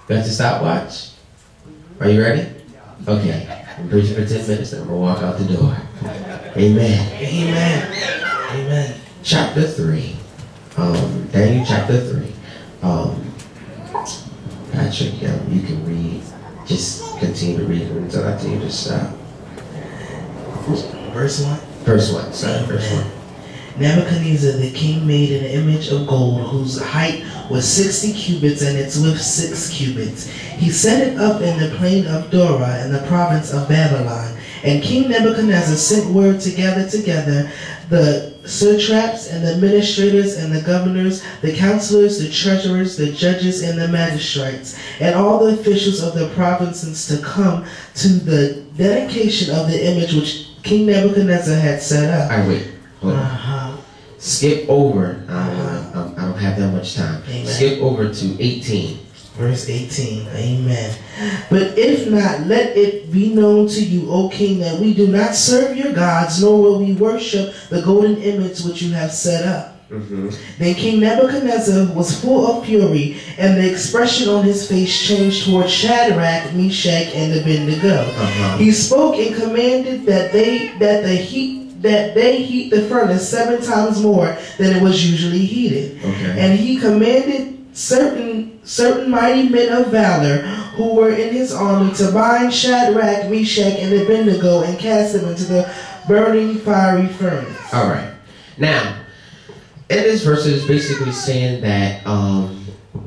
Got your stopwatch? Are you ready? Okay. I'm preaching for 10 minutes, then I'm going to walk out the door. Amen. Amen. Amen. Chapter 3. Daniel chapter 3. Patrick, you can read. Just continue to read until I tell you to stop. Verse 1? Verse 1. Sorry, verse 1. Nebuchadnezzar the king made an image of gold whose height was 60 cubits and its width 6 cubits. He set it up in the plain of Dura in the province of Babylon. And King Nebuchadnezzar sent word to gather together the satraps and the administrators and the governors, the counselors, the treasurers, the judges, and the magistrates, and all the officials of the provinces to come to the dedication of the image which King Nebuchadnezzar had set up. All right, wait. Hold on. Skip over. I don't have that much time. Amen. Skip over to 18. Verse 18. Amen. But if not, let it be known to you, O king, that we do not serve your gods, nor will we worship the golden image which you have set up. Then King Nebuchadnezzar was full of fury, and the expression on his face changed toward Shadrach, Meshach, and Abednego. He spoke and commanded that they heat the furnace 7 times more than it was usually heated. And he commanded certain mighty men of valor who were in his army to bind Shadrach, Meshach, and Abednego and cast them into the burning fiery furnace. All right. Now, in this verse, it's basically saying that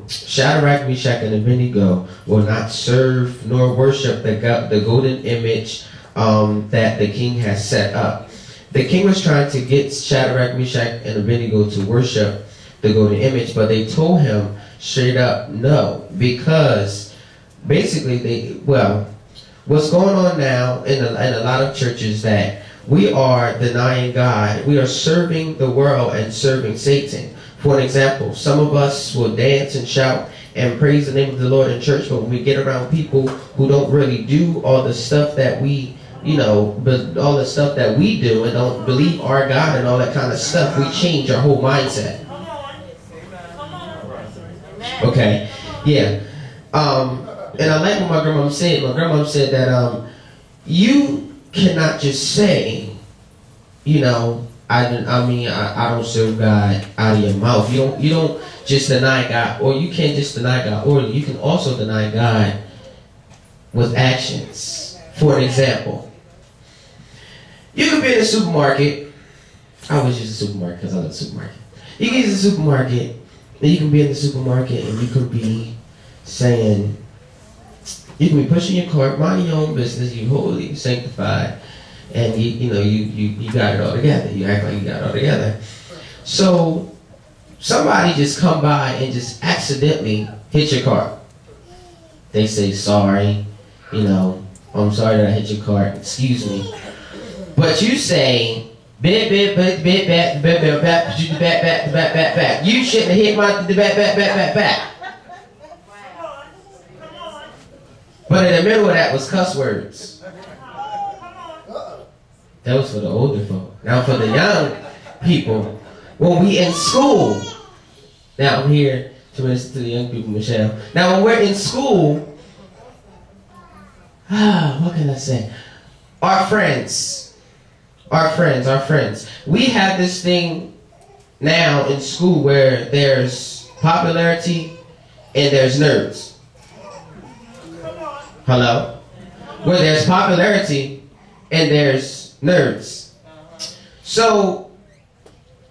Shadrach, Meshach, and Abednego will not serve nor worship the golden image that the king has set up. The king was trying to get Shadrach, Meshach, and Abednego to worship the golden image, but they told him straight up no, because basically what's going on now in a lot of churches that we are denying God. We are serving the world and serving Satan. For an example, some of us will dance and shout and praise the name of the Lord in church, but when we get around people who don't really do all the stuff that we all the stuff that we do and don't believe our God and all that kind of stuff, we change our whole mindset. Okay, yeah. And I like what my grandma said. My grandma said that you cannot just say, I don't serve God out of your mouth. You don't just deny God, or you can't just deny God, or you can also deny God with actions. For an example, you could be in a supermarket. I always use the supermarket because I love the supermarket. You can use the supermarket, and you can be in the supermarket, and you could be saying, you can be pushing your cart, minding your own business, you holy, sanctified, and you got it all together. You act like you got it all together. So somebody just come by and just accidentally hit your cart. They say sorry, I'm sorry that I hit your cart, excuse me. But you say, back. You shouldn't have hit my back. But in the middle of that was cuss words. That was for the older folk. Now for the young people, when we in school, now I'm here to listen to the young people, Michelle. Now when we're in school, what can I say? Our friends. We have this thing now in school where there's popularity and there's nerds. Hello? Where there's popularity and there's nerds. So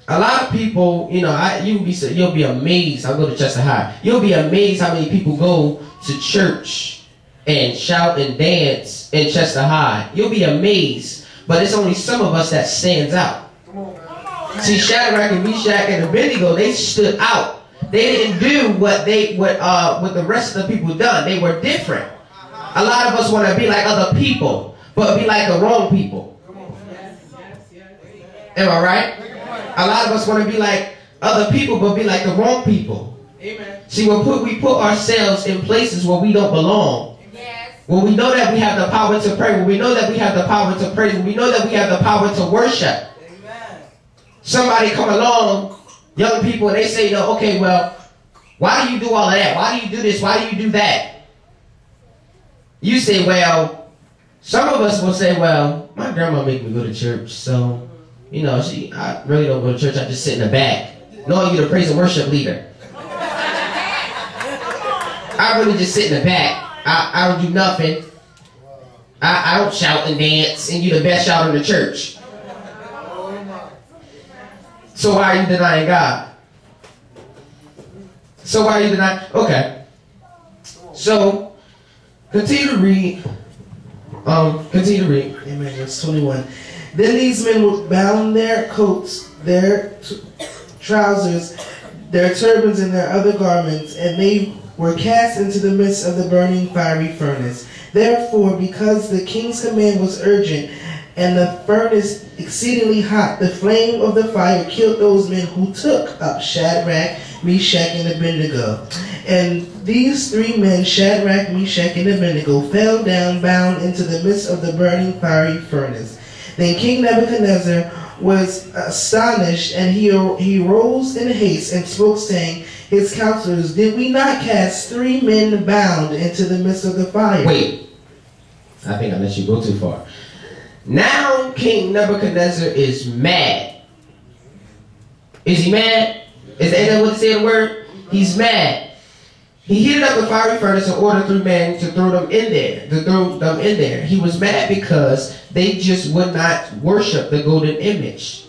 a lot of people, you'll be amazed. I'll go to Chester High. You'll be amazed how many people go to church and shout and dance in Chester High. You'll be amazed. But it's only some of us that stands out. See, Shadrach and Meshach and Abednego, they stood out. They didn't do what the rest of the people done. They were different. A lot of us want to be like other people, but be like the wrong people. Am I right? A lot of us want to be like other people, but be like the wrong people. See, we put ourselves in places where we don't belong. When we know that we have the power to pray, when we know that we have the power to praise, when we know that we have the power to worship. Amen. Somebody come along, young people, and they say, okay, well, why do you do all of that? Why do you do this? Why do you do that? You say, well, some of us will say, well, my grandma made me go to church, so, you know, I really don't go to church. I just sit in the back, knowing you're the praise and worship leader. I really just sit in the back. I don't do nothing. I don't shout and dance, and you're the best shouter in the church. So why are you denying God? So why are you denying? Okay. So, continue to read. Continue to read. Amen. Verse 21. Then these men would bound their coats, their trousers, their turbans, and their other garments, and they were cast into the midst of the burning fiery furnace. Therefore, because the king's command was urgent, and the furnace exceedingly hot, the flame of the fire killed those men who took up Shadrach, Meshach, and Abednego. And these three men, Shadrach, Meshach, and Abednego, fell down bound into the midst of the burning fiery furnace. Then King Nebuchadnezzar was astonished, and he rose in haste and spoke, saying, his counselors, did we not cast three men bound into the midst of the fire? Wait, I think I let you go too far. Now King Nebuchadnezzar is mad. Is he mad? Is that what it said the word? He's mad. He heated up the fiery furnace and ordered three men to throw them in there. He was mad because they just would not worship the golden image.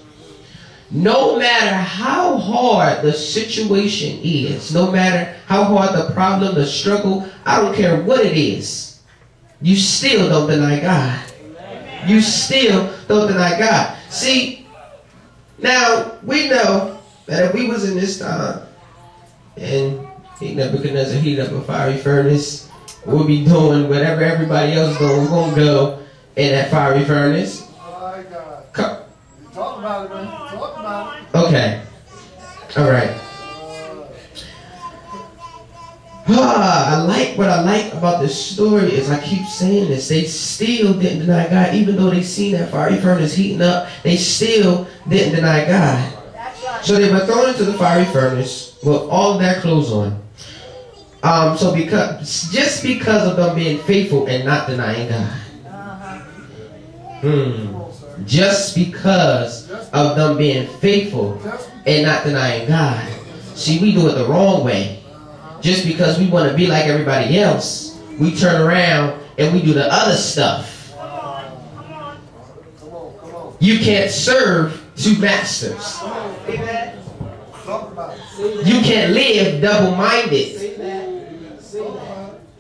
No matter how hard the situation is, no matter how hard the problem, the struggle, I don't care what it is, you still don't deny God. You still don't deny God. See, now we know that if we was in this time and King Nebuchadnezzar heated up a fiery furnace, we'll be doing whatever everybody else doing. We're going to go in that fiery furnace. Talk about it, man. Talk about it. Okay. All right. What I like about this story is I keep saying this. They still didn't deny God. Even though they seen that fiery furnace heating up, they still didn't deny God. So they were thrown into the fiery furnace with all of their clothes on. Just because of them being faithful and not denying God. Just because of them being faithful and not denying God. See, we do it the wrong way. Just because we want to be like everybody else, we turn around and we do the other stuff. You can't serve two masters. You can't live double-minded.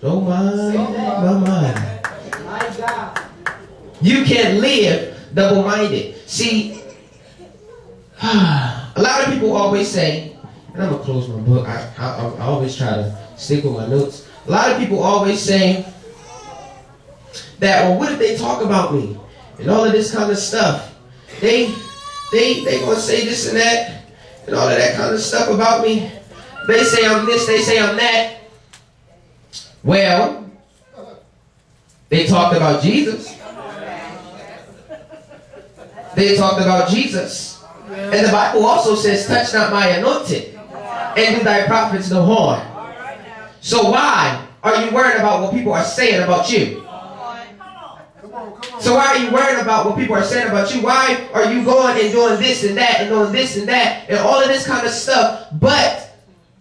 Oh my. You can't live double-minded. See, a lot of people always say, and I'm going to close my book. I always try to stick with my notes. A lot of people always say that, well, what if they talk about me? And all of this kind of stuff. They going to say this and that and all of that kind of stuff about me. They say I'm this, they say I'm that. Well, they talked about Jesus. They talked about Jesus. And the Bible also says, touch not my anointed, and do thy prophets no harm. So why are you worried about what people are saying about you? So why are you worried about what people are saying about you? Why are you going and doing this and that and doing this and that and all of this kind of stuff, but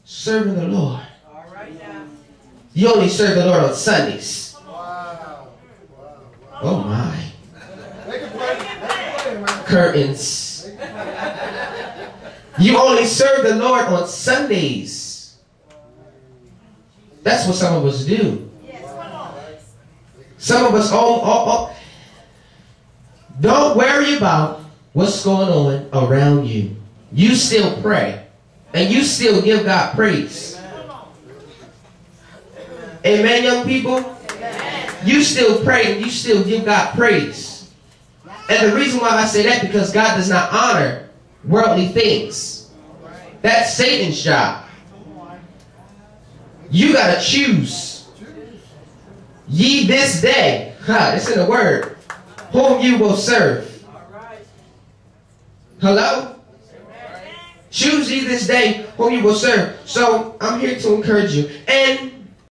serving the Lord? You only serve the Lord on Sundays. Oh my. Curtains. You only serve the Lord on Sundays. That's what some of us do. Some of us don't worry about what's going on around you. You still pray. And you still give God praise. Amen, young people? You still pray and you still give God praise. And the reason why I say that, because God does not honor worldly things. That's Satan's job. You got to choose. Ye this day, it's in the word, whom you will serve. Hello? Choose ye this day whom you will serve. So I'm here to encourage you. And